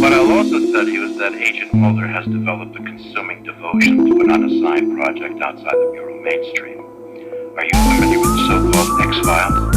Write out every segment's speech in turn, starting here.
What I'll also tell you is that Agent Mulder has developed a consuming devotion to an unassigned project outside the Bureau mainstream. Are you familiar with the so-called X-Files?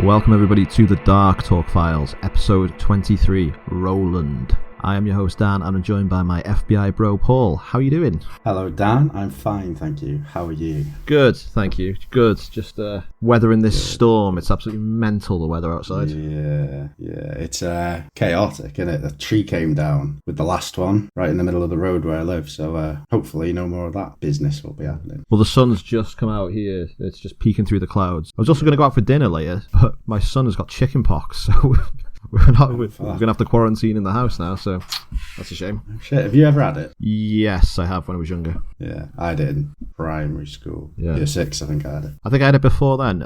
Welcome everybody to the Dark Talk Files, episode 23, Roland. I am your host Dan, and I'm joined by my FBI bro Paul. How are you doing? Hello Dan, I'm fine, thank you. How are you? Good, thank you. Good. Just weathering this storm. It's absolutely mental, the weather outside. Yeah. It's chaotic, isn't it? The tree came down with the last one right in the middle of the road where I live, so hopefully no more of that business will be happening. Well, the sun's just come out here. It's just peeking through the clouds. I was also going to go out for dinner later, but my son has got chicken pox, so we're going to have to quarantine in the house now, so that's a shame. Shit, have you ever had it? Yes, I have when I was younger. Yeah, I did in primary school. Yeah. Year 6, I think I had it. I think I had it before then.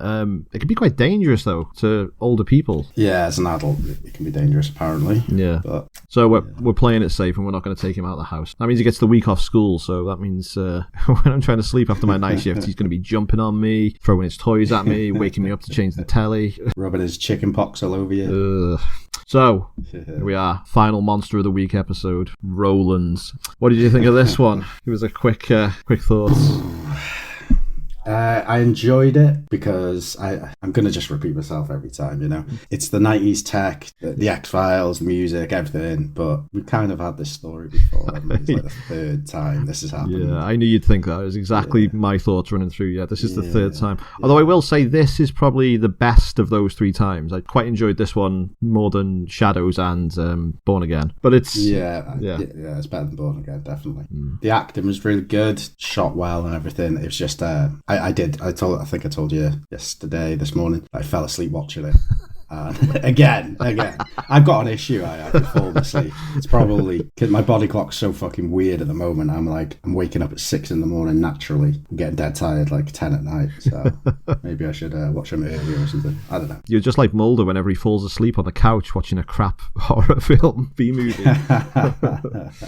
It can be quite dangerous, though, to older people. Yeah, as an adult, it can be dangerous, apparently. Yeah. But so we're playing it safe, and we're not going to take him out of the house. That means he gets the week off school, so that means when I'm trying to sleep after my night shift, he's going to be jumping on me, throwing his toys at me, waking me up to change the telly. Rubbing his chicken pox all over you. So, here we are. Final Monster of the Week episode, Roland. What did you think of this one? Give us a quick thoughts. I enjoyed it because I'm going to just repeat myself every time, you know. It's the 90s tech, the X-Files, the music, everything, but we kind of had this story before. It's like the third time this has happened. Yeah, I knew you'd think that. It was exactly my thoughts running through. Yeah, this is the third time. Although I will say this is probably the best of those 3 times. I quite enjoyed this one more than Shadows and Born Again. But it's... Yeah, it's better than Born Again, definitely. The acting was really good, shot well and everything. It was just... I think I told you this morning, I fell asleep watching it. Again, I've got an issue. I can fall asleep. It's probably because my body clock's so fucking weird at the moment. I'm waking up at 6 a.m. naturally. I'm getting dead tired like 10 at night. So maybe I should watch them earlier or something. I don't know. You're just like Mulder whenever he falls asleep on the couch watching a crap horror film, B-movie.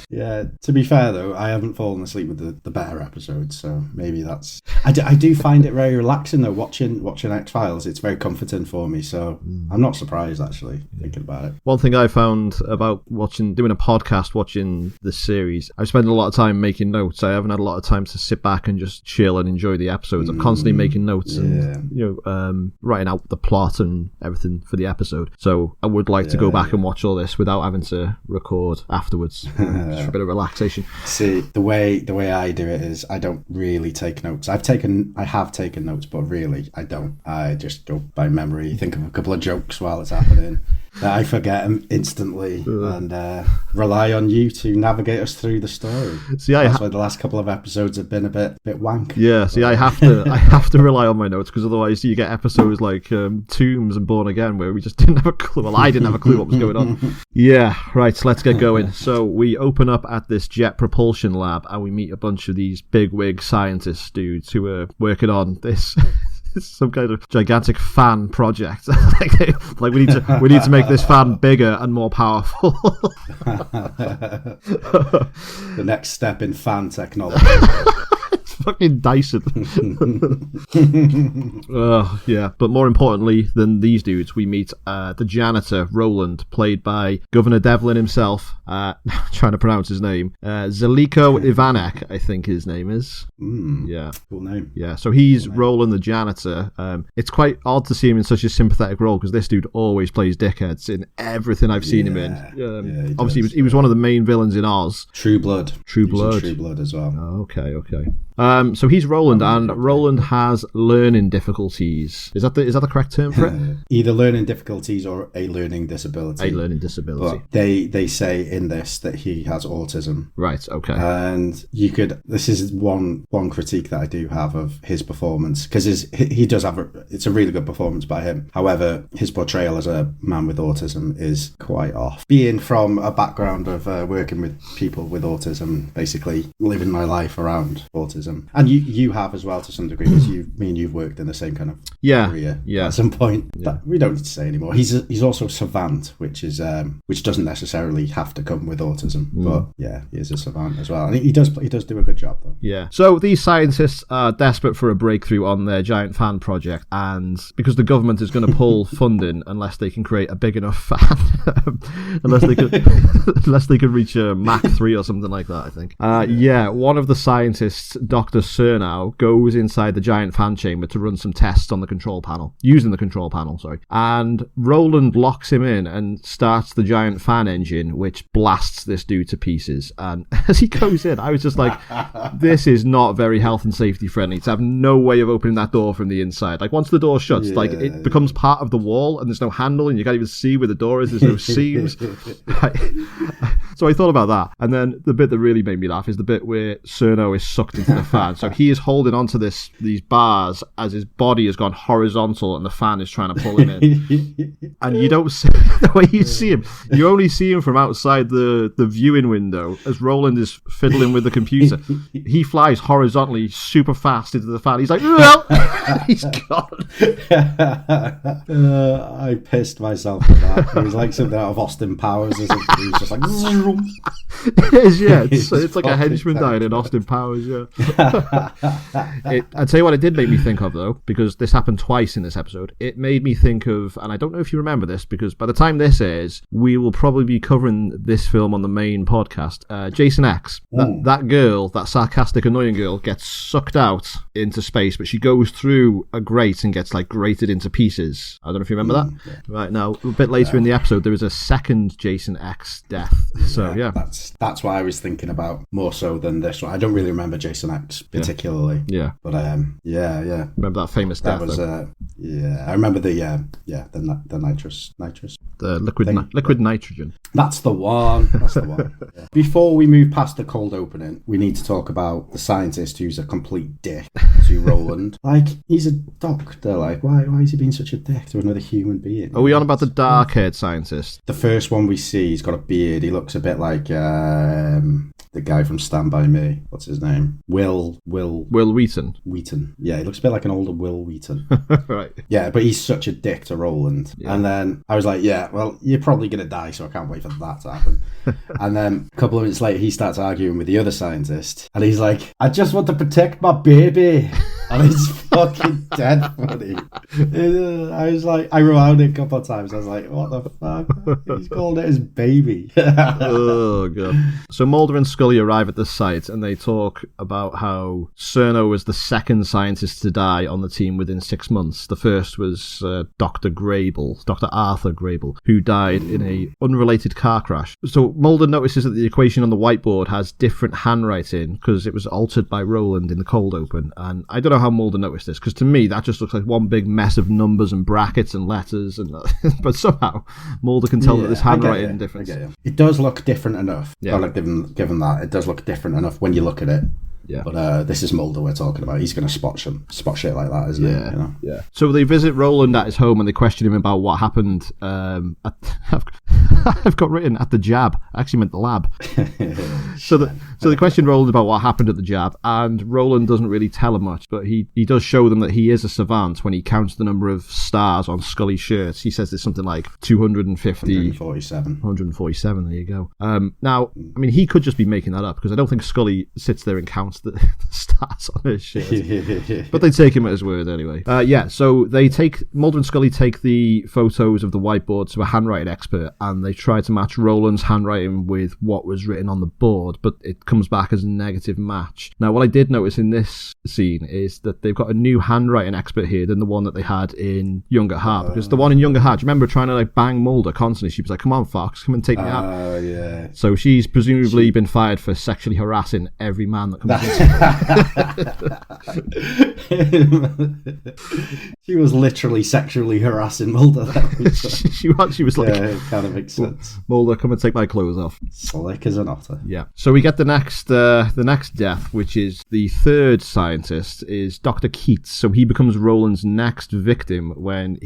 Yeah. To be fair though, I haven't fallen asleep with the better episodes, so maybe that's. I do find it very relaxing though. Watching X-Files, it's very comforting for me. So. I'm not surprised, actually, thinking about it. One thing I found about doing a podcast, watching this series, I've spent a lot of time making notes. I haven't had a lot of time to sit back and just chill and enjoy the episodes. I'm constantly making notes and writing out the plot and everything for the episode. So I would like to go back and watch all this without having to record afterwards, just for a bit of relaxation. See, the way I do it is I don't really take notes. I have taken notes, but really I don't. I just go by memory, think of a couple of jokes while it's happening that I forget them instantly and rely on you to navigate us through the story. See, that's why the last couple of episodes have been a bit wank. Yeah, see, I have to rely on my notes because otherwise you get episodes like Tombs and Born Again where we just didn't have a clue. Well, I didn't have a clue what was going on. Yeah, right, so let's get going. So we open up at this jet propulsion lab and we meet a bunch of these bigwig scientist dudes who are working on this... It's some kind of gigantic fan project. like we need to make this fan bigger and more powerful. The next step in fan technology. Fucking Dyson. Yeah, but more importantly than these dudes, we meet the janitor, Roland, played by Governor Devlin himself. Trying to pronounce his name. Zeliko Ivanek, I think his name is. Yeah. Cool name. Yeah, so he's Roland the janitor. It's quite odd to see him in such a sympathetic role because this dude always plays dickheads in everything I've seen him in. Obviously, he was one of the main villains in Oz. True Blood. True Blood as well. Oh, okay. So he's Roland, and Roland has learning difficulties. Is that the correct term for it? Either learning difficulties or a learning disability. A learning disability. But they say in this that he has autism. Right. Okay. And this is one critique that I do have of his performance, because he does have it's a really good performance by him. However, his portrayal as a man with autism is quite off. Being from a background of working with people with autism, basically living my life around autism. autism, and you have as well to some degree, because me and you've worked in the same kind of area at some point. That we don't need to say anymore. He's also a savant, which doesn't necessarily have to come with autism, but yeah, he is a savant as well, and he does do a good job though. Yeah. So these scientists are desperate for a breakthrough on their giant fan project, and because the government is going to pull funding unless they can create a big enough fan, unless they could reach a Mach 3 or something like that, I think. One of the scientists, Dr. Cernow, goes inside the giant fan chamber to run some tests on the control panel, using the control panel, and Roland locks him in and starts the giant fan engine, which blasts this dude to pieces. And as he goes in, I was just like, this is not very health and safety friendly to have no way of opening that door from the inside. Like, once the door shuts, it becomes part of the wall, and there's no handle, and you can't even see where the door is. There's no seams. So I thought about that. And then the bit that really made me laugh is the bit where Cerno is sucked into the fan. So he is holding onto these bars as his body has gone horizontal and the fan is trying to pull him in. And you don't see the way you see him. You only see him from outside the viewing window as Roland is fiddling with the computer. He flies horizontally super fast into the fan. He's like, he's gone. I pissed myself for that. It was like something out of Austin Powers. He was just like, it is, yeah. It's like a henchman dying in Austin Powers, yeah. I'd tell you what it did make me think of, though, because this happened twice in this episode. It made me think of, and I don't know if you remember this, because by the time this airs, we will probably be covering this film on the main podcast. Jason X. That girl, that sarcastic, annoying girl, gets sucked out into space, but she goes through a grate and gets like grated into pieces. I don't know if you remember that. Yeah. Right, now, a bit later in the episode, there is a second Jason X death. So, yeah. That's what I was thinking about more so than this one. I don't really remember Jason X particularly. Yeah. But, yeah. Remember that famous death? That was, I remember the nitrous. The liquid nitrogen. That's the one. Yeah. Before we move past the cold opening, we need to talk about the scientist who's a complete dick to Roland. Like, he's a doctor. Like, why is he being such a dick to another human being? Are we on about the dark-haired scientist? The first one we see, he's got a beard. He looks a bit like the guy from Stand By Me. What's his name? Will Wheaton. Wheaton. Yeah, he looks a bit like an older Will Wheaton. Right. Yeah, but he's such a dick to Roland. Yeah. And then I was like, yeah, well, you're probably going to die, so I can't wait for that to happen. And then a couple of minutes later, he starts arguing with the other scientist. And he's like, I just want to protect my baby. And it's fucking dead funny. I was like, I rewound it a couple of times. I was like, what the fuck? He's called it his baby. Oh, God. So Mulder and Scully arrive at the site and they talk about how Cerno was the second scientist to die on the team within 6 months. The first was Dr. Arthur Grable, who died in a unrelated car crash. So Mulder notices that the equation on the whiteboard has different handwriting because it was altered by Roland in the cold open. And I don't know how Mulder noticed this, because to me that just looks like one big mess of numbers and brackets and letters, and but somehow Mulder can tell that this handwriting difference. It does look different enough. Yeah. Like, given that, it does look different enough when you look at it. Yeah. But this is Mulder we're talking about. He's going to spot shit like that, isn't he? You know? Yeah. So they visit Roland at his home and they question him about what happened. I've got written at the jab. I actually meant the lab. So they question Roland about what happened at the jab, and Roland doesn't really tell him much, but he does show them that he is a savant when he counts the number of stars on Scully's shirts. He says there's something like 147. There you go. Now, I mean, he could just be making that up, because I don't think Scully sits there and counts the stars on his shirt. But they take him at his word anyway. So Mulder and Scully take the photos of the whiteboard to a handwriting expert, and they try to match Roland's handwriting with what was written on the board, but it comes back as a negative match. Now, what I did notice in this scene is that they've got a new handwriting expert here than the one that they had in Young at Heart, because the one in Young at Heart, do you remember trying to like bang Mulder constantly? She was like, come on, Fox, come and take me out. Yeah. So she's presumably been fired for sexually harassing every man that comes She was literally sexually harassing Mulder. she was like, yeah, it kind of makes sense. Mulder, come and take my clothes off. Slick as an otter. Yeah. So we get the next death, which is the third scientist, is Dr. Keats. So he becomes Roland's next victim when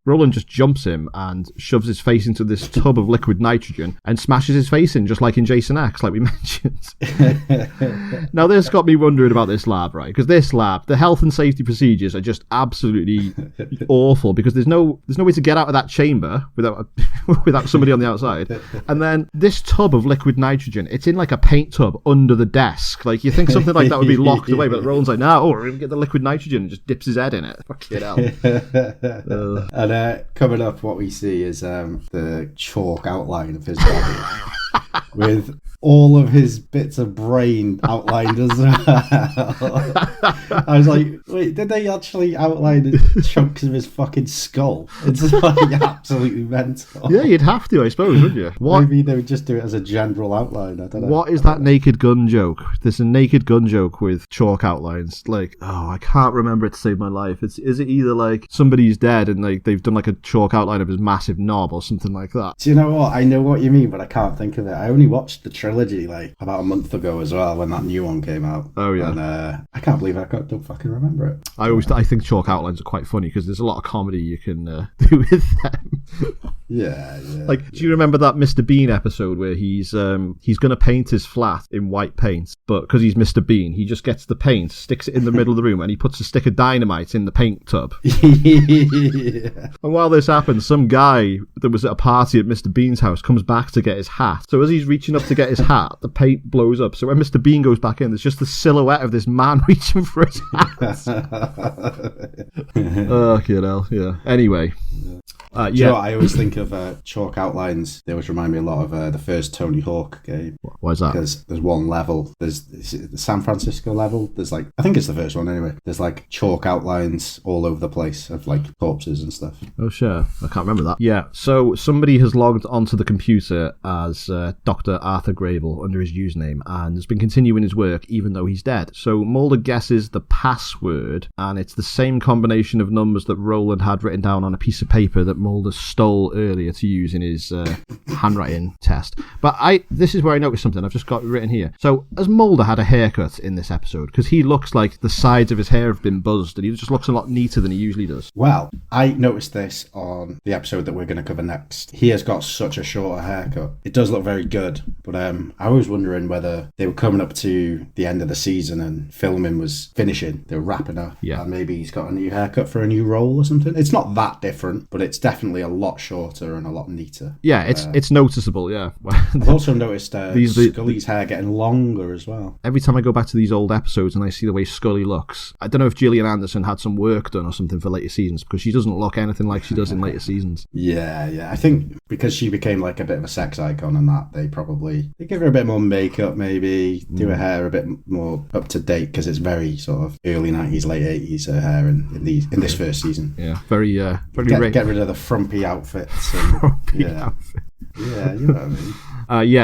Roland just jumps him and shoves his face into this tub of liquid nitrogen and smashes his face in, just like in Jason X, like we mentioned. Now, this got me wondering about this lab, right? Because this lab, the health and safety procedures are just absolutely awful, because there's no way to get out of that chamber without somebody on the outside. And then this tub of liquid nitrogen, it's in like a paint tub under the desk. Like, you think something like that would be locked away, but Roland's like, no, we're gonna get the liquid nitrogen, and just dips his head in it. Fucking hell. And coming up, what we see is the chalk outline of his body with all of his bits of brain outlined as well. I was like, wait, did they actually outline chunks of his fucking skull? It's like absolutely mental. Yeah, you'd have to, I suppose, wouldn't you? Maybe they would just do it as a general outline. I don't know. What is that Naked Gun joke? There's a Naked Gun joke with chalk outlines. Like, I can't remember it to save my life. Is it either like somebody's dead and like they've done like a chalk outline of his massive knob or something like that? Do you know what? I know what you mean, but I can't think of it. I only watched the trilogy like about a month ago as well, when that new one came out. Oh yeah. And I can't believe don't fucking remember it. I think chalk outlines are quite funny because there's a lot of comedy you can do with them. Yeah. Like, do you remember that Mr. Bean episode where he's going to paint his flat in white paint, but because he's Mr. Bean, he just gets the paint, sticks it in the middle of the room, and he puts a stick of dynamite in the paint tub. Yeah. And while this happens, some guy that was at a party at Mr. Bean's house comes back to get his hat. So as he's reaching up to get his hat, the paint blows up. So when Mr. Bean goes back in, there's just the silhouette of this man reaching for his hat. Oh, hell, yeah. Anyway. Do you know what? I always think of chalk outlines. They always remind me a lot of the first Tony Hawk game. Why is that? Because there's one level. There's the San Francisco level. There's like, I think it's the first one anyway. There's like chalk outlines all over the place of like corpses and stuff. Oh, sure. I can't remember that. Yeah. So somebody has logged onto the computer as Dr. Arthur Grable under his username and has been continuing his work even though he's dead. So Mulder guesses the password, and it's the same combination of numbers that Roland had written down on a piece of paper that Mulder stole earlier to use in his handwriting test. But this is where I noticed something. I've just got it written here. So, has Mulder had a haircut in this episode? Because he looks like the sides of his hair have been buzzed, and he just looks a lot neater than he usually does. Well, I noticed this on the episode that we're going to cover next. He has got such a shorter haircut. It does look very good, but I was wondering whether they were coming up to the end of the season and filming was finishing. They were wrapping up. Yeah. And maybe he's got a new haircut for a new role or something. It's not that different, but it's definitely a lot shorter and a lot neater. Yeah, it's noticeable, yeah. I've also noticed Scully's hair getting longer as well. Every time I go back to these old episodes and I see the way Scully looks, I don't know if Gillian Anderson had some work done or something for later seasons, because she doesn't look anything like she does in later seasons. Yeah. I think because she became like a bit of a sex icon and that, they give her a bit more makeup, maybe do her hair a bit more up to date, because it's very sort of early 90s, late 80s, her hair in this first season. Yeah, very get rid of the frumpy outfits. And, outfit. Yeah, you know what I mean.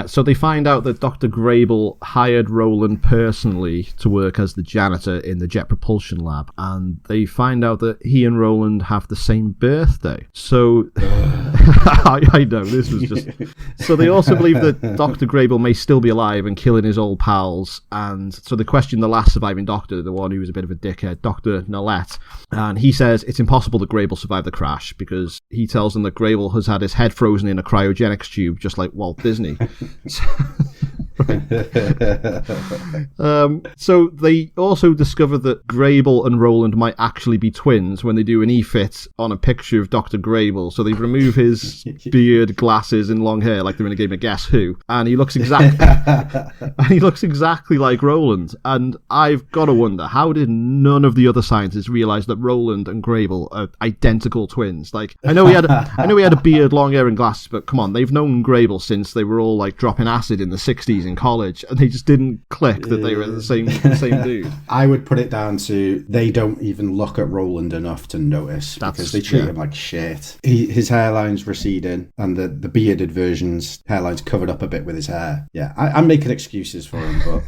So they find out that Dr. Grable hired Roland personally to work as the janitor in the jet propulsion lab, and they find out that he and Roland have the same birthday. So I know, this was just... So they also believe that Dr. Grable may still be alive and killing his old pals, and so they question the last surviving doctor, the one who was a bit of a dickhead, Dr. Nolette, and he says it's impossible that Grable survived the crash, because he tells them that Grable has had his head frozen in a cryogenics tube, just like Walt Disney. So they also discover that Grable and Roland might actually be twins when they do an e-fit on a picture of Dr. Grable. So they remove his beard, glasses, and long hair like they're in a game of Guess Who, and he looks exactly like Roland. And I've got to wonder, how did none of the other scientists realize that Roland and Grable are identical twins? Like, I know he had a beard, long hair, and glasses, but come on, they've known Grable since they were all like dropping acid in the 60s in college, and they just didn't click that they were the same dude. I would put it down to they don't even look at Roland enough to notice, because they treat him like shit. His hairline's receding, and the bearded version's hairline's covered up a bit with his hair. Yeah, I'm making excuses for him, but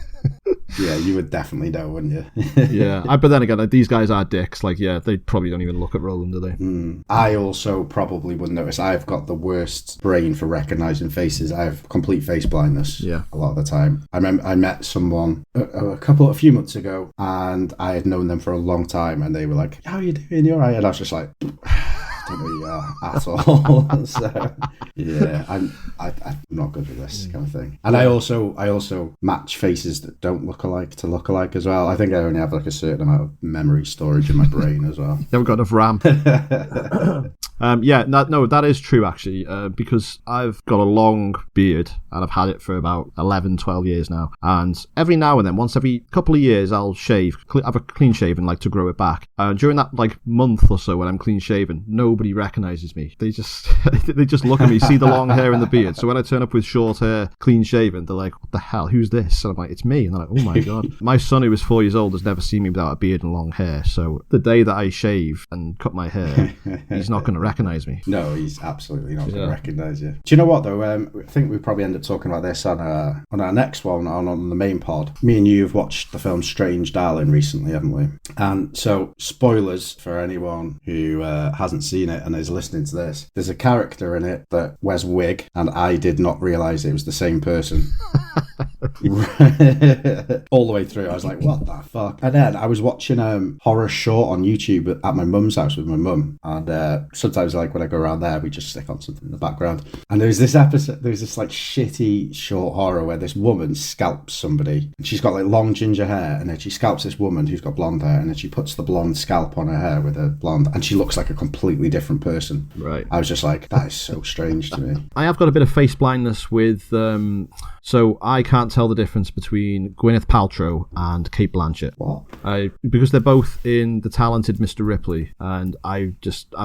Yeah, you would definitely know, wouldn't you? Yeah, but then again, these guys are dicks. Like, yeah, they probably don't even look at Roland, do they? I also probably wouldn't notice. I've got the worst brain for recognizing faces. I have complete face blindness. Yeah. A lot of the time. I remember I met someone a few months ago, and I had known them for a long time, and they were like, "How are you doing? You all right?" And I was just like, I don't know who you are at all. So yeah, I'm not good with this kind of thing. And I also match faces that don't look alike to look alike as well. I think I only have like a certain amount of memory storage in my brain as well. You haven't got enough RAM. No, that is true actually, because I've got a long beard and I've had it for about 11, 12 years now. And every now and then, once every couple of years, I'll have a clean shave and like to grow it back. During that like month or so when I'm clean shaven, nobody recognizes me. They just look at me, see the long hair and the beard. So when I turn up with short hair, clean shaven, they're like, "What the hell? Who's this?" And I'm like, "It's me." And they're like, "Oh my god." My son, who is 4 years old, has never seen me without a beard and long hair. So the day that I shave and cut my hair, he's not going to recognize me. No, he's absolutely not going to recognise you. Do you know what though? I think we probably end up talking about this on our next one on the main pod. Me and you have watched the film Strange Darling recently, haven't we? And so, spoilers for anyone who hasn't seen it and is listening to this. There's a character in it that wears a wig, and I did not realise it was the same person. All the way through, I was like, "What the fuck?" And then I was watching horror short on YouTube at my mum's house with my mum, and sometimes like when I go around there, we just stick on something in the background. And there's this like shitty short horror where this woman scalps somebody, and she's got like long ginger hair, and then she scalps this woman who's got blonde hair, and then she puts the blonde scalp on her hair with a blonde, and she looks like a completely different person. Right. I was just like, that is so strange to me. I have got a bit of face blindness with, so I can't tell the difference between Gwyneth Paltrow and Cate Blanchett. What? Because they're both in The Talented Mr. Ripley, and I've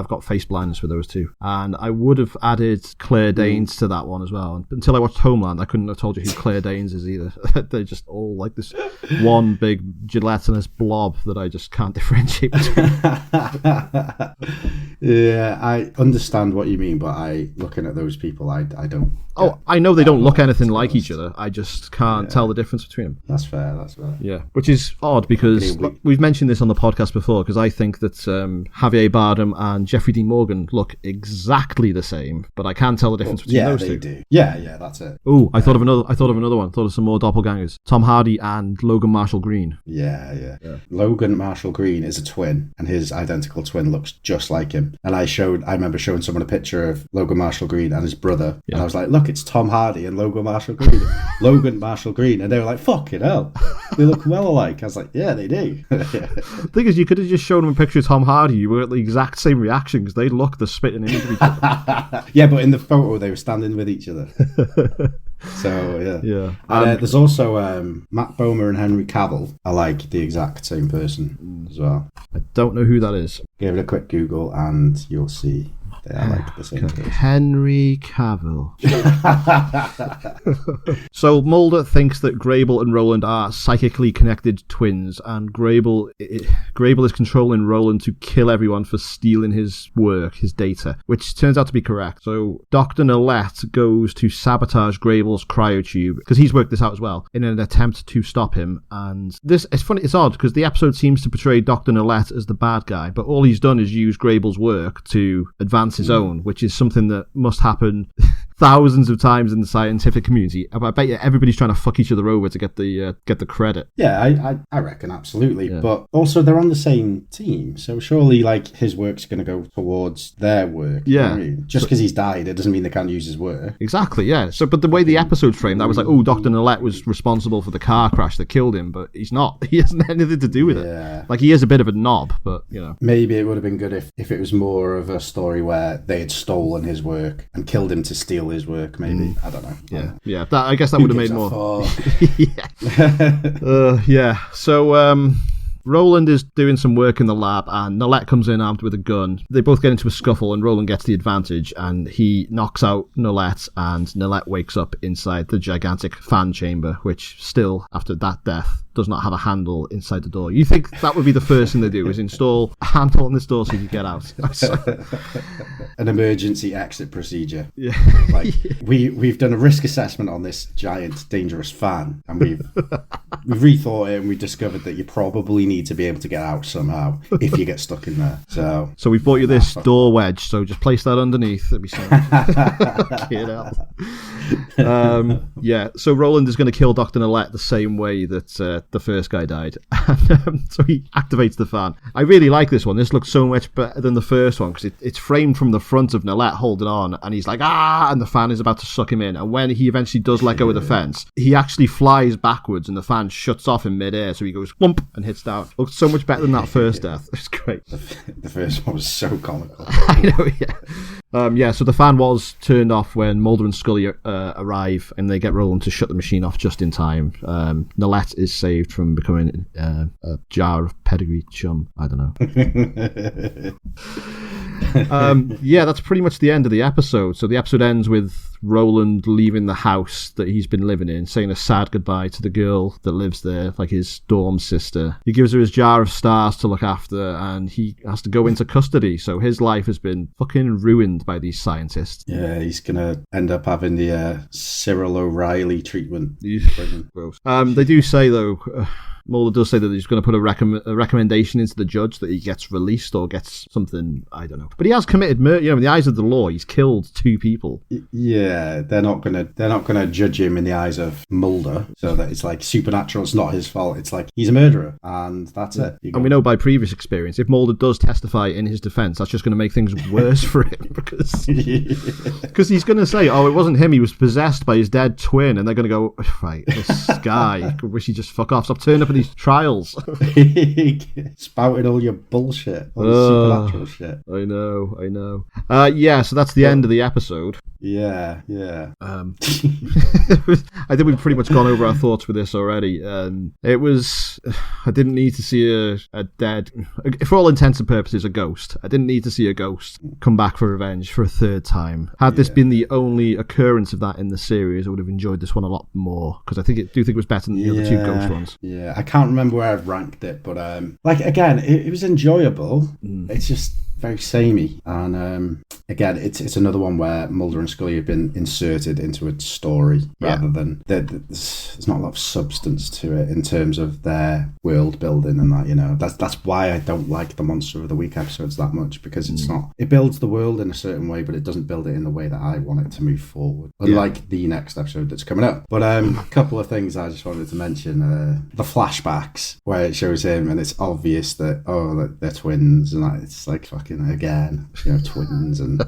got face blindness with those two. And I would have added Claire Danes to that one as well. Until I watched Homeland, I couldn't have told you who Claire Danes is either. They're just all like this one big gelatinous blob that I just can't differentiate between. Yeah, I understand what you mean, but looking at those people, I don't. Oh, I know they don't look anything like each other. I just can't tell the difference between them. That's fair. Yeah, which is odd because we've mentioned this on the podcast before, because I think that Javier Bardem and Jeffrey Dean Morgan look exactly the same, but I can't tell the difference between those two. Yeah, they do. Yeah, that's it. Oh, I thought of another one. Thought of some more doppelgangers. Tom Hardy and Logan Marshall Green. Yeah. Logan Marshall Green is a twin, and his identical twin looks just like him. And I remember showing someone a picture of Logan Marshall Green and his brother, and I was like, "Look, it's Tom Hardy and Logan Marshall Green." Logan Marshall Green, and they were like, "Fucking hell, they look well alike." I was like, "Yeah, they do." The thing is, you could have just shown them a picture of Tom Hardy. You were at the exact same reaction because they look the spitting image of each other. Yeah, but in the photo they were standing with each other. So yeah. And there's also Matt Bomer and Henry Cavill are like the exact same person as well. I don't know who that is. Give it a quick Google and you'll see. They are like the same person. Henry Cavill. So Mulder thinks that Grable and Roland are psychically connected twins, and Grable is controlling Roland to kill everyone for stealing his work, his data, which turns out to be correct. So Dr. Nolette goes to sabotage Grable's cryotube, because he's worked this out as well, in an attempt to stop him. And it's funny, it's odd, because the episode seems to portray Dr. Nolette as the bad guy, but all he's done is use Grable's work to advance his own, which is something that must happen thousands of times in the scientific community. I bet you everybody's trying to fuck each other over to get the credit. Yeah, I reckon absolutely. Yeah. But also they're on the same team, so surely like his work's going to go towards their work. Yeah, you know what I mean? Just because he's died, it doesn't mean they can't use his work. Exactly. Yeah. So, but the way the episode framed, I was like, oh, Dr. Nolette was responsible for the car crash that killed him, but he's not. He hasn't anything to do with it. Like, he is a bit of a knob, but you know. Maybe it would have been good if it was more of a story where they had stolen his work and killed him to steal his work. Maybe I don't know. Yeah. I guess that would have made more. Yeah. So Roland is doing some work in the lab, and Nolette comes in armed with a gun. They both get into a scuffle, and Roland gets the advantage, and he knocks out Nolette, and Nolette wakes up inside the gigantic fan chamber, which still, after that death, does not have a handle inside the door. You think that would be the first thing they do, is install a handle on this door so you can get out. An emergency exit procedure. Yeah. Like, we've done a risk assessment on this giant, dangerous fan, and we've rethought it, and we discovered that you probably need to be able to get out somehow if you get stuck in there. So we bought you this door wedge, so just place that underneath. It'd be so get out. So Roland is going to kill Dr. Nolette the same way that the first guy died. And, so he activates the fan. I really like this one. This looks so much better than the first one because it's framed from the front of Nolette holding on, and he's like, and the fan is about to suck him in. And when he eventually does let go of the fence, he actually flies backwards and the fan shuts off in midair, so he goes whump and hits down. Looks so much better than that first death. It's great. The first one was so comical. I know, yeah. So the fan was turned off when Mulder and Scully arrive, and they get Roland to shut the machine off just in time. Nolette is saved from becoming a jar of pedigree chum. I don't know. That's pretty much the end of the episode. So the episode ends with Roland leaving the house that he's been living in, saying a sad goodbye to the girl that lives there, like his dorm sister. He gives her his jar of stars to look after, and he has to go into custody. So his life has been fucking ruined by these scientists. Yeah, he's gonna end up having the Cyril O'Reilly treatment. Gross. They do say though. Mulder does say that he's going to put a recommendation into the judge that he gets released or gets something, I don't know. But he has committed murder. In the eyes of the law, he's killed 2 people. Yeah, they're not gonna judge him in the eyes of Mulder, so that it's like supernatural. It's not his fault. It's like he's a murderer, and that's it. And we know by previous experience, if Mulder does testify in his defense, that's just going to make things worse for him because he's going to say, it wasn't him. He was possessed by his dead twin, and they're going to go, right, this guy, I wish he'd just fuck off. Stop turning up in these trials. Spouting all your bullshit, all the supernatural shit. I know. So that's the end of the episode. Yeah. I think we've pretty much gone over our thoughts with this already. It was, I didn't need to see a dead, for all intents and purposes, a ghost. I didn't need to see a ghost come back for revenge for a third time. Had this been the only occurrence of that in the series, I would have enjoyed this one a lot more, because I do think it was better than the other 2 ghost ones. Yeah, I can't remember where I've ranked it, but again, it was enjoyable. It's just very samey, and again, it's another one where Mulder and Scully have been inserted into a story rather than there's not a lot of substance to it in terms of their world building and that. That's why I don't like the Monster of the Week episodes that much, because it builds the world in a certain way, but it doesn't build it in the way that I want it to move forward. Unlike the next episode that's coming up. But a couple of things I just wanted to mention: the flashbacks where it shows him, and it's obvious that they're twins, and it's like fucking again, twins, and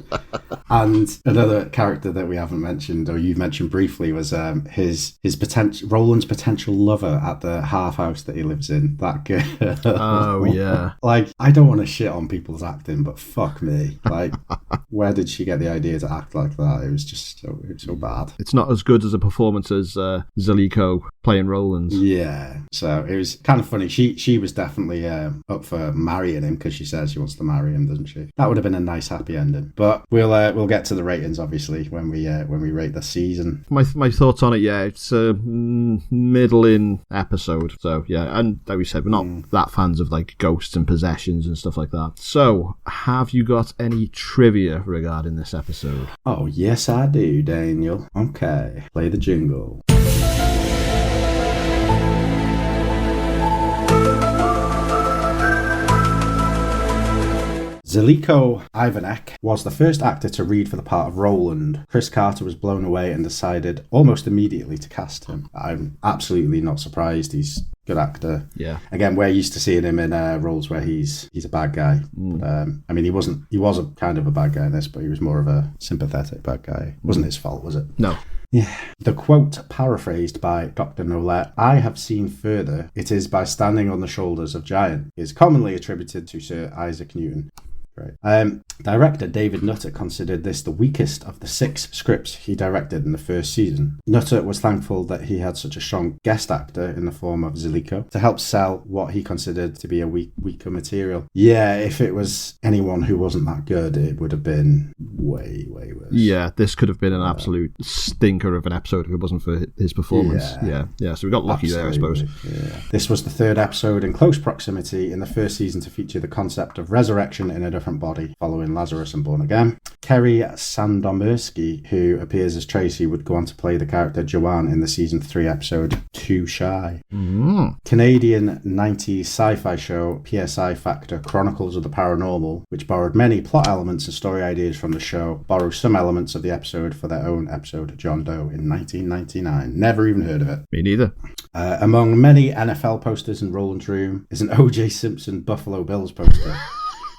another character that we haven't mentioned, or you've mentioned briefly, was his potential Roland's potential lover at the half house that he lives in. That girl. Oh yeah. Like, I don't want to shit on people's acting, but fuck me, like, where did she get the idea to act like that? It was just so bad. It's not as good as a performance as Zeliko playing Roland. Yeah, so it was kind of funny. She was definitely up for marrying him, because she says she wants to marry him, doesn't she? That would have been a nice happy ending. But we'll get to the ratings obviously when we rate the season. My thoughts on it, it's a middling episode. So yeah, and like we said, we're not that fans of like ghosts and possessions and stuff like that. So have you got any trivia regarding this episode? Oh yes, I do, Daniel. Okay, play the jingle. Zeliko Ivanek was the first actor to read for the part of Roland. Chris Carter was blown away and decided almost immediately to cast him. I'm absolutely not surprised. He's a good actor. Yeah. Again, we're used to seeing him in roles where he's a bad guy. I mean, he was a kind of a bad guy in this, but he was more of a sympathetic bad guy. It wasn't his fault, was it? No. Yeah. The quote paraphrased by Dr. Nolette, "I have seen further. It is by standing on the shoulders of giants," is commonly attributed to Sir Isaac Newton. great. Director David Nutter considered this the weakest of the 6 scripts he directed in the first season. Nutter was thankful that he had such a strong guest actor in the form of Ziliko to help sell what he considered to be a weaker material. Yeah, if it was anyone who wasn't that good, it would have been way, way worse. Yeah, this could have been an absolute stinker of an episode if it wasn't for his performance. Yeah. So we got lucky there, I suppose. Yeah. This was the 3rd episode in close proximity in the first season to feature the concept of resurrection in a different body, following Lazarus and Born Again. Kerry Sandomierski, who appears as Tracy, would go on to play the character Joanne in the season 3 episode Too Shy. Canadian 90s sci-fi show PSI Factor Chronicles of the Paranormal, which borrowed many plot elements and story ideas from the show, borrowed some elements of the episode for their own episode John Doe in 1999. Never even heard of it. Me neither. Among many NFL posters in Roland's room is an O.J. Simpson Buffalo Bills poster.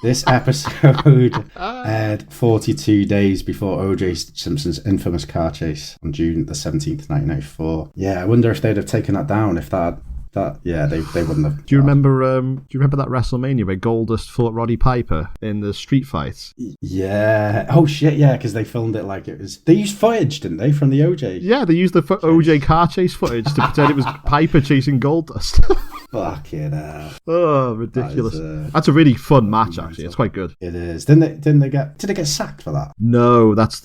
This episode aired 42 days before O.J. Simpson's infamous car chase on June the 17th, 1994. Yeah, I wonder if they'd have taken that down if they wouldn't have. Do you remember that WrestleMania where Goldust fought Roddy Piper in the street fights? Yeah. Oh shit, yeah, because they filmed it like it was. They used footage, didn't they, from the OJ? Yeah, they used the OJ car chase footage to pretend it was Piper chasing Goldust. Fucking hell. Oh, ridiculous. That's a really fun match, actually. It's quite good. It is. Did they get sacked for that? No, that's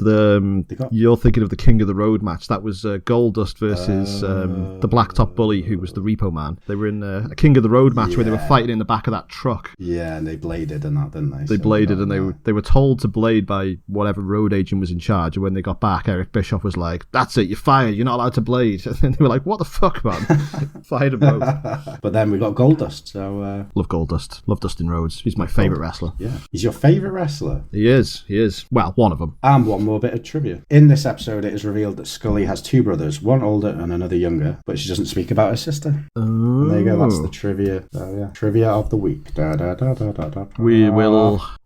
you're thinking of the King of the Road match. That was Goldust versus the Blacktop Bully, who was the Repo Man. They were in a King of the Road match where they were fighting in the back of that truck. Yeah, and they bladed and that, didn't they? They bladed, and they were told to blade by whatever road agent was in charge. And when they got back, Eric Bischoff was like, "That's it, you're fired. You're not allowed to blade." And then they were like, "What the fuck, man?" Fired them both. But then we got Goldust. So love Goldust. Love Dustin Rhodes. He's my favourite wrestler. Yeah, he's your favourite wrestler. He is. Well, one of them. And one more bit of trivia. In this episode, it is revealed that Scully has 2 brothers, one older and another younger, but she doesn't speak about her sister. And there you go. That's the trivia. So yeah, trivia of the week.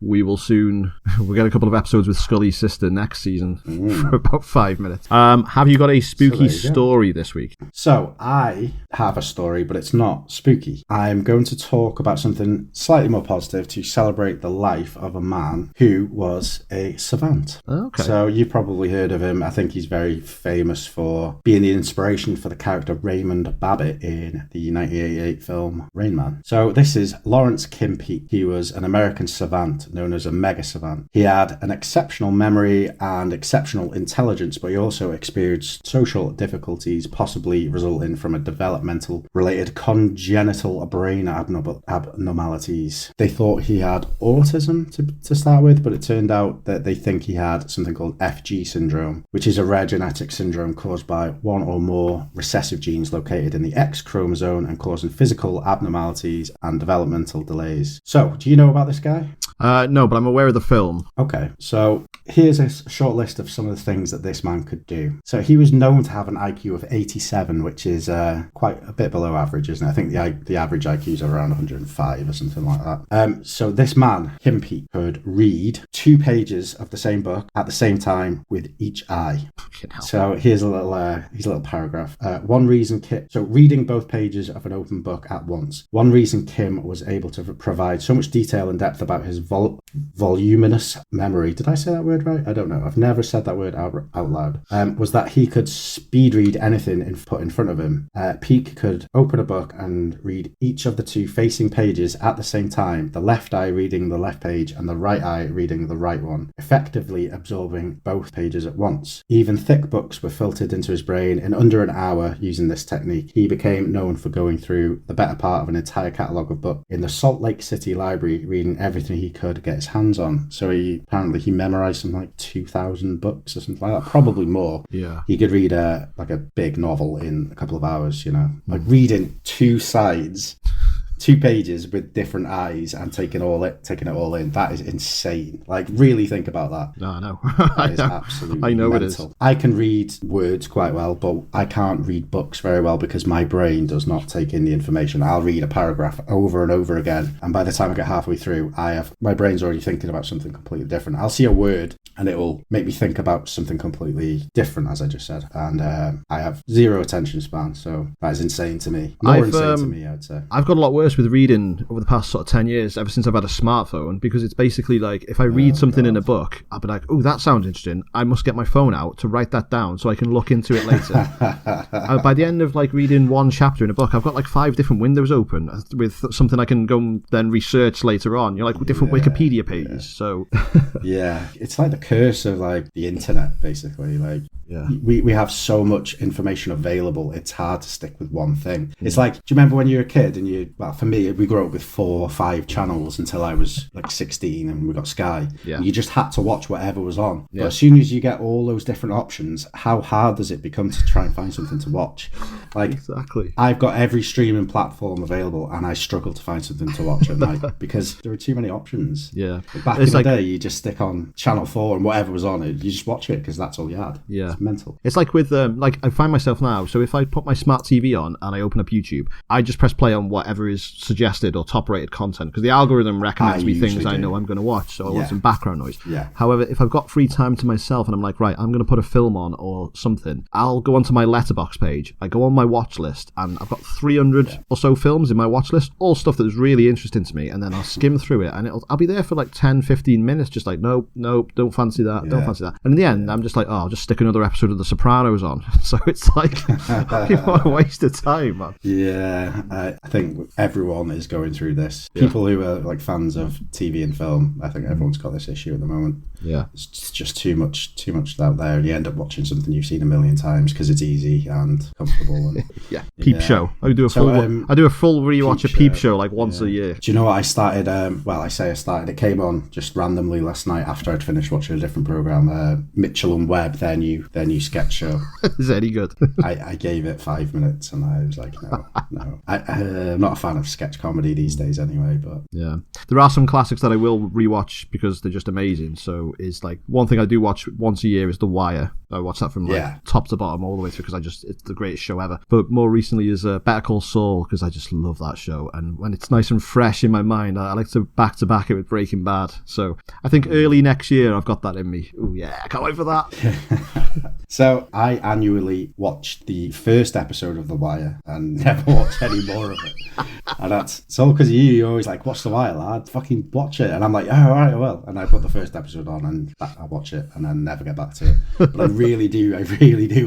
We will soon. We'll get a couple of episodes with Scully's sister next season for about 5 minutes. Have you got a spooky story this week? So I have a story, but it's not spooky. I'm going to talk about something slightly more positive to celebrate the life of a man who was a savant. Okay. So you've probably heard of him. I think he's very famous for being the inspiration for the character Raymond Babbitt in the 1988 film Rain Man. So this is Lawrence Kimpe. He was an American savant known as a mega savant. He had an exceptional memory and exceptional intelligence, but he also experienced social difficulties, possibly resulting from a developmental related congenital brain abnormalities. They thought he had autism to start with, but it turned out that they think he had something called FG syndrome, which is a rare genetic syndrome caused by one or more recessive genes located in the X chromosome and causing physical abnormalities and developmental delays. So, do you know about this guy? No, but I'm aware of the film. Okay, so here's a short list of some of the things that this man could do. So he was known to have an IQ of 87, which is quite a bit below average, isn't it? I think the average IQ is around 105 or something like that. So this man, Kimpe, could read 2 pages of the same book at the same time with each eye. So here's a little paragraph. One reason reading both pages of an open book at once. One reason Kim was able to provide so much detail and depth about his voluminous memory. Did I say that word right? I don't know. I've never said that word out loud. Was that he could speed read anything put in front of him. Peake could open a book and read each of the 2 facing pages at the same time, the left eye reading the left page and the right eye reading the right one, effectively absorbing both pages at once. Even thick books were filtered into his brain in under an hour using this technique. He became known for going through the better part of an entire catalogue of books in the Salt Lake City Library, reading everything he could get his hands on. So he memorized something like 2,000 books or something like that, probably more. Yeah. He could read a big novel in a couple of hours, like reading 2 sides, 2 pages with different eyes and taking it all in. That is insane. Like, really think about that. No, I know. That is absolutely mental. It is. I can read words quite well, but I can't read books very well because my brain does not take in the information. I'll read a paragraph over and over again, and by the time I get halfway through, my brain's already thinking about something completely different. I'll see a word and it will make me think about something completely different, as I just said. And I have 0 attention span, so that is insane to me. More insane to me, I would say. I've got a lot worse worse with reading over the past sort of 10 years, ever since I've had a smartphone, because it's basically like, if I read something in a book, I'll be like, oh, that sounds interesting. I must get my phone out to write that down so I can look into it later. By the end of like reading one chapter in a book, I've got like 5 different windows open with something I can go and then research later on. You're like different Wikipedia pages. So yeah, it's like the curse of like the internet, basically. Like we have so much information available, it's hard to stick with one thing. It's like, do you remember when you were a kid and well, for me, we grew up with 4 or 5 channels until I was like 16 and we got Sky. And you just had to watch whatever was on. But as soon as you get all those different options, how hard does it become to try and find something to watch? Like, exactly. I've got every streaming platform available and I struggle to find something to watch at night because there are too many options. Yeah. Back in the day, you just stick on Channel 4 and whatever was on it, you just watch it because that's all you had. Yeah. It's mental. It's like with, like, I find myself now, so if I put my smart TV on and I open up YouTube, I just press play on whatever is suggested or top rated content because the algorithm recommends me things I know I'm going to watch, so I want some background noise. However, if I've got free time to myself and I'm like, right, I'm going to put a film on or something, I'll go onto my letterbox page, I go on my watch list, and I've got 300 or so films in my watch list, all stuff that is really interesting to me, and then I'll skim through it, and I'll be there for like 10-15 minute, just like, nope, don't fancy that, don't fancy that. And in the end, I'm just like, oh, I'll just stick another episode of The Sopranos on. So it's like, what a waste of time, man. Yeah, I think everyone is going through this. People who are like fans of TV and film, I think everyone's got this issue at the moment. Yeah. It's just too much out there, and you end up watching something you've seen a million times because it's easy and comfortable. And, Peep Show. I do a full rewatch of Peep Show like once a year. Do you know what I started? It came on just randomly last night after I'd finished watching a different program, Mitchell and Webb, their new sketch show. Is it any good? I gave it 5 minutes and I was like, no. I'm not a fan of sketch comedy these days anyway, but yeah, there are some classics that I will rewatch because they're just amazing. So is like one thing I do watch once a year is The Wire. I watch that from like top to bottom all the way through because it's the greatest show ever. But more recently is Better Call Saul because I just love that show, and when it's nice and fresh in my mind, I like to back it with Breaking Bad. So I think early next year I've got that in me. Oh yeah, I can't wait for that. So I annually watched the first episode of The Wire and never watched any more of it. And it's all because of you. You're always like, watch The Wire, lad. Fucking watch it. And I'm like, oh, all right, I will. And I put the first episode on and I watch it and then never get back to it. But I really do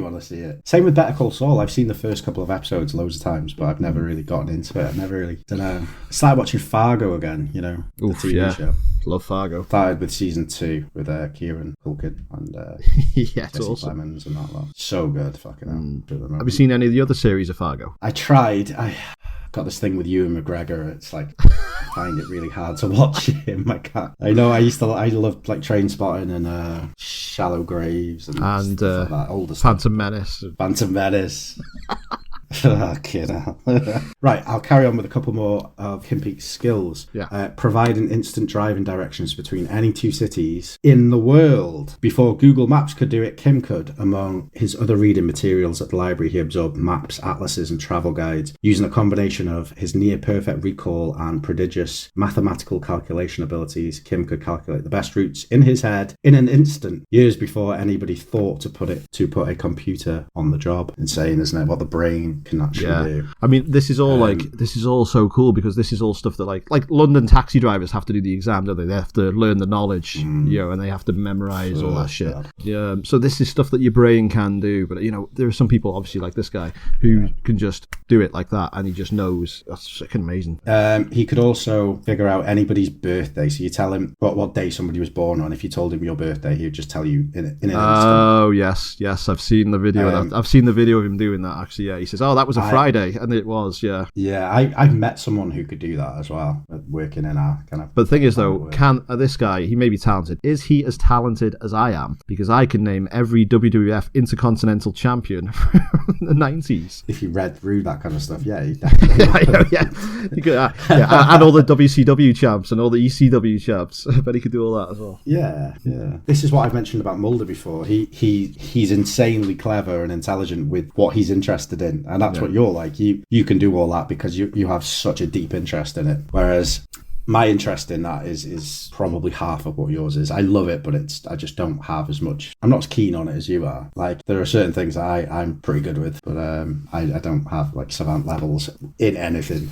want to see it. Same with Better Call Saul. I've seen the first couple of episodes loads of times, but I've never really gotten into it. I've never really, don't know. I started watching Fargo again, the TV show. Love Fargo. Started with season 2 with Kieran Culkin and Jesse awesome. Plemons and that lot. So good, fucking hell. Have you seen any of the other series of Fargo? I tried. I got this thing with Ewan McGregor. It's like I find it really hard to watch him. I can't. I know I loved like Train Spotting and Shallow Graves and stuff like that. Older stuff. Phantom Menace. Right, I'll carry on with a couple more of Kim Peek's skills. Providing instant driving directions between any 2 cities in the world. Before Google Maps could do it, Kim could. Among his other reading materials at the library, he absorbed maps, atlases and travel guides. Using a combination of his near-perfect recall and prodigious mathematical calculation abilities, Kim could calculate the best routes in his head in an instant, years before anybody thought to put a computer on the job. Insane, isn't it? What the brain can actually do. I mean, this is all so cool because this is all stuff that like London taxi drivers have to do the exam, don't they? They have to learn the knowledge, and they have to memorize all that shit. Yeah. So this is stuff that your brain can do, but there are some people, obviously like this guy, who can just do it like that, and he just knows. That's fucking amazing. He could also figure out anybody's birthday. So you tell him what day somebody was born on. If you told him your birthday, he would just tell you in an instant. Oh yes, I've seen the video. I've seen the video of him doing that. Actually, yeah. He says, "Oh, that was a Friday," and it was, yeah. Yeah, I've met someone who could do that as well, working in our kind of... But the thing is, though, this guy, he may be talented. Is he as talented as I am? Because I can name every WWF Intercontinental Champion from the 90s. If you read through that kind of stuff, yeah, you definitely and all the WCW champs and all the ECW champs. I bet he could do all that as well. Yeah. This is what I've mentioned about Mulder before. He's insanely clever and intelligent with what he's interested in, and that's what you're like. You can do all that because you have such a deep interest in it. Whereas my interest in that is probably half of what yours is. I love it, but I just don't have as much. I'm not as keen on it as you are. Like, there are certain things I'm pretty good with, but I don't have like savant levels in anything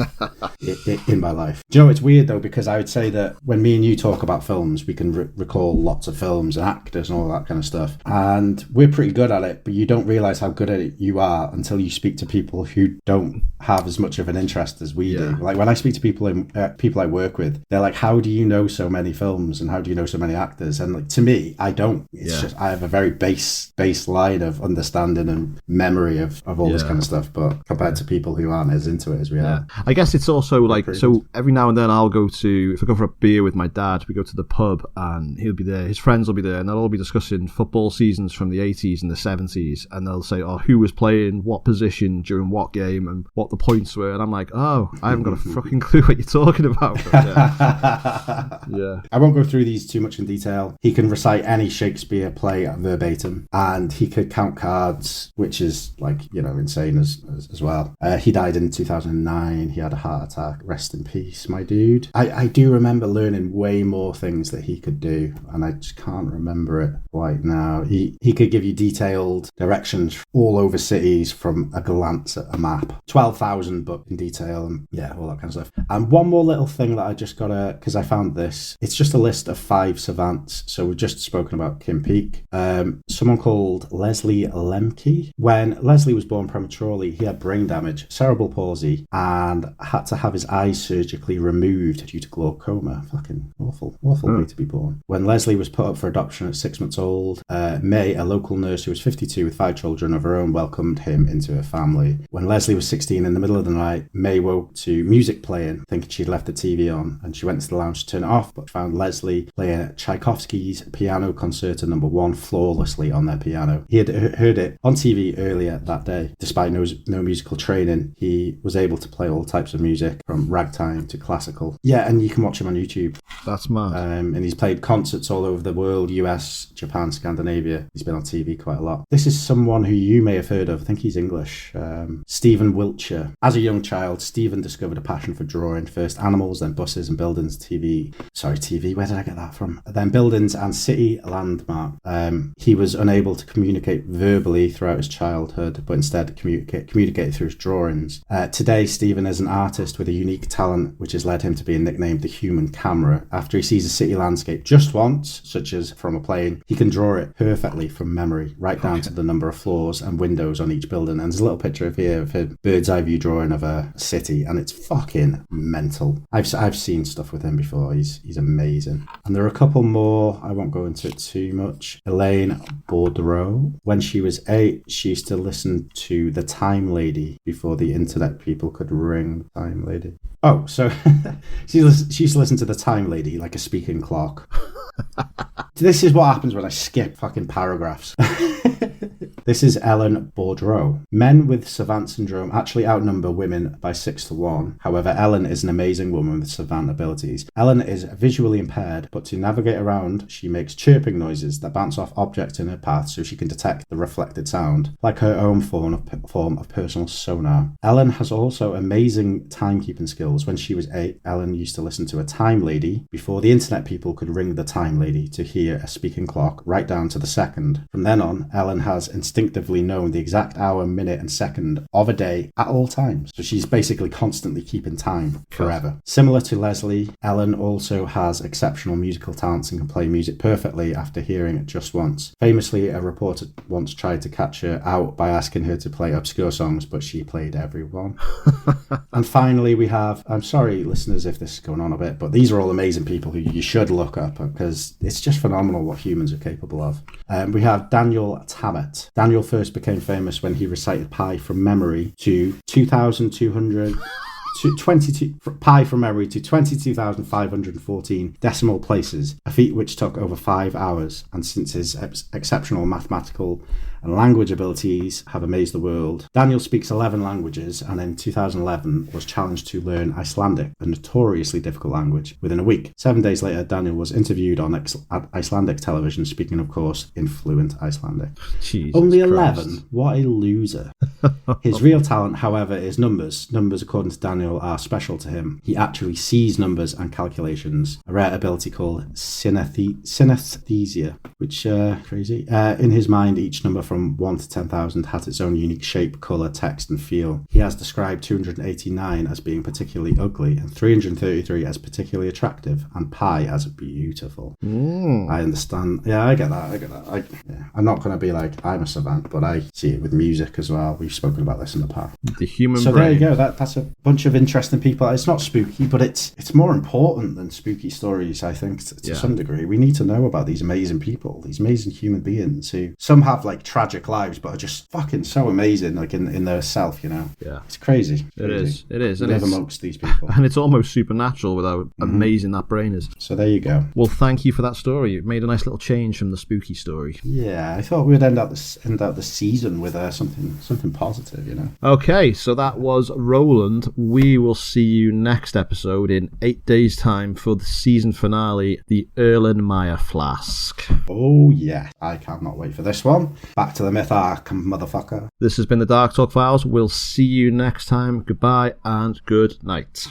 in my life. Do you know, it's weird though, because I would say that when me and you talk about films, we can recall lots of films and actors and all that kind of stuff, and we're pretty good at it, but you don't realize how good at it you are until you speak to people who don't have as much of an interest as we do. Like, when I speak to people I work with, they're like, how do you know so many films and how do you know so many actors? And like, to me, I don't. It's just, I have a very baseline of understanding and memory of all this kind of stuff, but compared to people who aren't as into it as we are. I guess it's also like, so every now and then I'll go to, if I go for a beer with my dad, we go to the pub and he'll be there, his friends will be there, and they'll all be discussing football seasons from the 80s and the 70s, and they'll say, oh, who was playing what position during what game and what the points were, and I'm like, oh, I haven't got a fucking clue what you're talking about. I won't go through these too much in detail. He can recite any Shakespeare play verbatim, and he could count cards, which is like, you know, insane as well. He died in 2009. He had a heart attack. Rest in peace, my dude. I do remember learning way more things that he could do, and I just can't remember it right now. He could give you detailed directions all over cities from a glance at a map. 12,000 but in detail, and all that kind of stuff. And one more little thing that I just gotta, because I found this, it's just a list of 5 savants. So we've just spoken about Kim Peek. Someone called Leslie Lemke. When Leslie was born prematurely, he had brain damage, cerebral palsy, and had to have his eyes surgically removed due to glaucoma. Fucking awful way to be born. When Leslie was put up for adoption at 6 months old, May, a local nurse who was 52 with 5 children of her own, welcomed him into her family. When Leslie was 16, in the middle of the night, May woke to music playing, thinking she'd left the TV on, and she went to the lounge to turn it off, but found Leslie playing Tchaikovsky's Piano Concerto No. 1 flawlessly on their piano. He had heard it on TV earlier that day. Despite no musical training, he was able to play all types of music, from ragtime to classical. Yeah, and you can watch him on YouTube. That's mad. And he's played concerts all over the world, US, Japan, Scandinavia. He's been on TV quite a lot. This is someone who you may have heard of. I think he's English. Stephen Wiltshire. As a young child, Stephen discovered a passion for drawing. First animals, then buses and buildings, TV. Where did I get that from? Then buildings and city landmark. He was unable to communicate verbally throughout his childhood, but instead communicated through his drawings. Today, Stephen is an artist with a unique talent, which has led him to be nicknamed the human camera. After he sees a city landscape just once, such as from a plane, he can draw it perfectly from memory, right down to the number of floors and windows on each building. And there's a little picture of a bird's eye view drawing of a city, and it's fucking mental. I've seen stuff with him before. He's amazing. And there are a couple more. I won't go into it too much. Elaine Boudreau. When she was 8, she used to listen to The Time Lady before the internet people could ring Time Lady. Oh, so she used to listen to The Time Lady like a speaking clock. This is what happens when I skip fucking paragraphs. This is Ellen Boudreau. Men with savant syndrome actually outnumber women by 6 to 1. However, Ellen is an amazing woman with savant abilities. Ellen is visually impaired, but to navigate around, she makes chirping noises that bounce off objects in her path so she can detect the reflected sound, like her own form of personal sonar. Ellen has also amazing timekeeping skills. When she was 8, Ellen used to listen to a time lady before the internet people could ring the time lady to hear a speaking clock right down to the second. From then on, Ellen has instinctively known the exact hour, minute and second of a day at all times. So she's basically constantly keeping time forever. Similar to Leslie, Ellen also has exceptional musical talents and can play music perfectly after hearing it just once. Famously, a reporter once tried to catch her out by asking her to play obscure songs, but she played every one. And finally, we have, I'm sorry listeners if this is going on a bit, but these are all amazing people who you should look up because it's just phenomenal what humans are capable of. We have Daniel Tammet. Daniel first became famous when he recited pi from memory to 2,200 to 22 pi from memory to 22,514 decimal places, a feat which took over 5 hours. And since his exceptional mathematical and language abilities have amazed the world. Daniel speaks 11 languages and in 2011 was challenged to learn Icelandic, a notoriously difficult language, within a week. 7 days later, Daniel was interviewed on Icelandic television, speaking, of course, in fluent Icelandic. Jesus Only Christ. 11? What a loser. His real talent, however, is numbers. Numbers, according to Daniel, are special to him. He actually sees numbers and calculations, a rare ability called synesthesia, which, crazy. In his mind, each number from 1 to 10,000 has its own unique shape, colour, text and feel. He has described 289 as being particularly ugly and 333 as particularly attractive and pi as beautiful. I understand. Yeah, I get that. I'm not going to be like, I'm a savant, but I see it with music as well. We've spoken about this in the past. The human brain. brain. There you go. That's a bunch of interesting people. It's not spooky, but it's more important than spooky stories, I think, to some degree. We need to know about these amazing people, these amazing human beings who some have like tragic lives, but are just fucking so amazing, like in their self, you know? Yeah. It's crazy. It is. Live amongst these people. And it's almost supernatural with how amazing that brain is. So there you go. Well, thank you for that story. It made a nice little change from the spooky story. Yeah, I thought we'd end out the season with something positive, you know? Okay, so that was Roland. We will see you next episode in 8 days' time for the season finale, the Erlenmeyer Flask. Oh, yeah. I cannot wait for this one. Back to the myth arc, motherfucker. This has been the Dark Talk Files. We'll see you next time. Goodbye and good night.